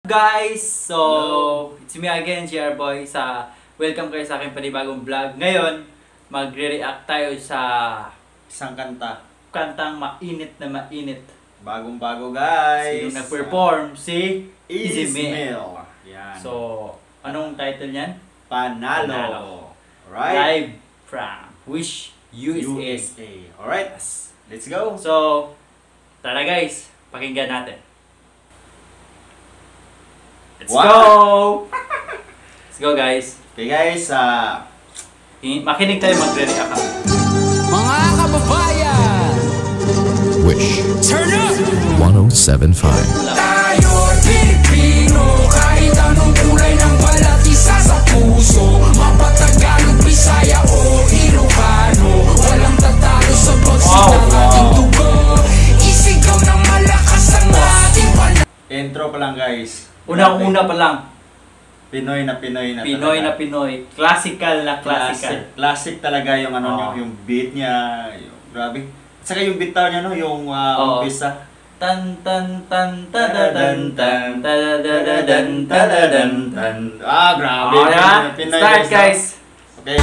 Guys, so it's me again, JR Boy. Welcome kayo sa aking panibagong vlog. Ngayon, magre-react tayo sa isang kantang mainit na mainit. Bagong-bago, guys. Sino nag-perform? Si Ismael. Yan. So, anong title niyan? Panalo. Alright. Live from Wish USA. Alright, let's go. So, tara guys, pakinggan natin. Let's go! Let's go guys. Okay guys, makinig tayo, magre-react ako. Mga kababayan! Wish Turn up! 1075. Tayo Pilipino, kahit anong kulay ng balat, isa sa puso. Mapatagalog, Bisaya o Ilocano, walang tatalo sa pagsit ng ating dugo. Isigaw ng malakas ang ating panahon. intro pa lang guys. Unang-una pa lang. Pinoy na Pinoy na Pinoy talaga. na Pinoy. Classical na classical. Classic talaga yung yung beat niya. Grabe. At saka yung guitar niya, no? Yung umpisa. Tan tan tan tadadan tan tadadadan tadadan tan. Grabe. Pinoy Start guys. Okay.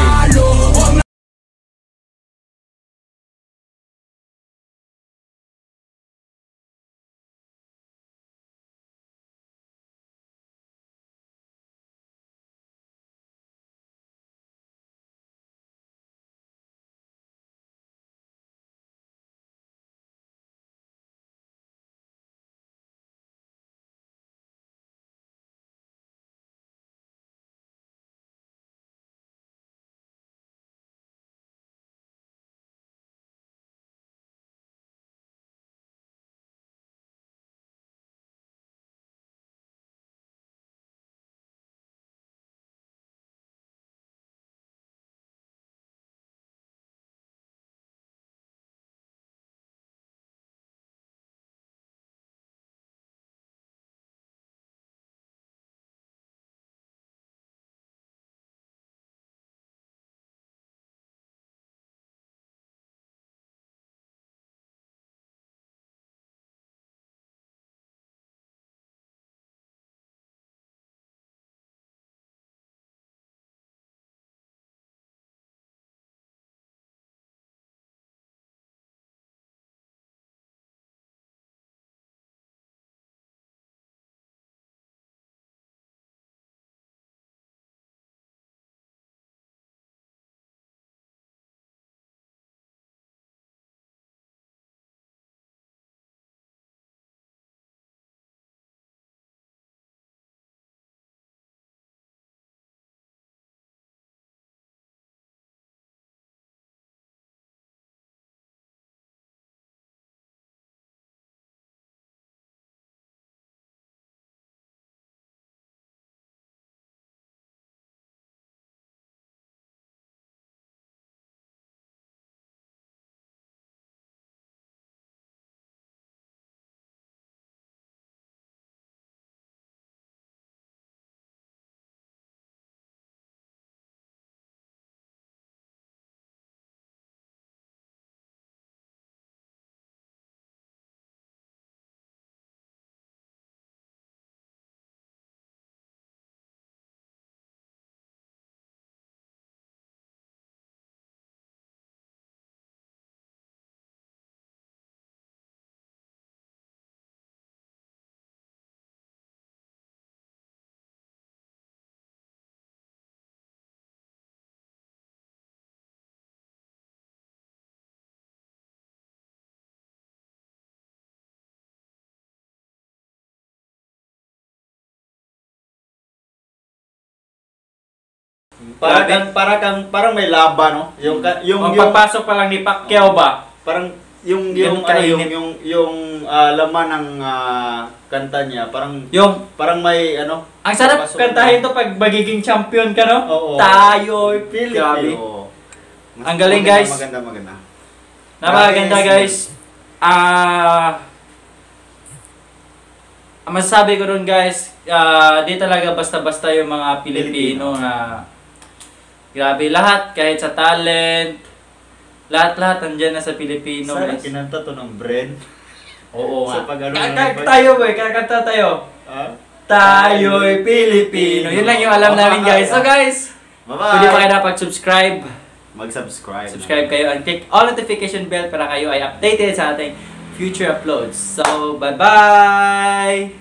Parang may laban, no? Yung pagpasok pa lang ni Pacquiao ba? Parang yung laman ng kanta niya, parang may Ang sarap kantahin to pag magiging champion ka, no? Oo. Tayo'y Pilipino. Ang galing, guys. Maganda. Napakaganda, guys. Masasabi ko ron, guys, di talaga basta-basta yung mga Pilipino na grabe lahat, kahit sa talent, lahat-lahat nandiyan na sa Pilipino. Sana kinanta to ng Bren. Oo nga. Sa pag-ano Kakanta tayo boy, kakanta tayo. Ha? tayo'y Pilipino. Yun lang yung alam namin guys. So guys, Bye-bye! pwede pa kayo napag-subscribe. Mag-subscribe. Subscribe kayo and click all notification bell para kayo ay updated sa ating future uploads. So, bye-bye!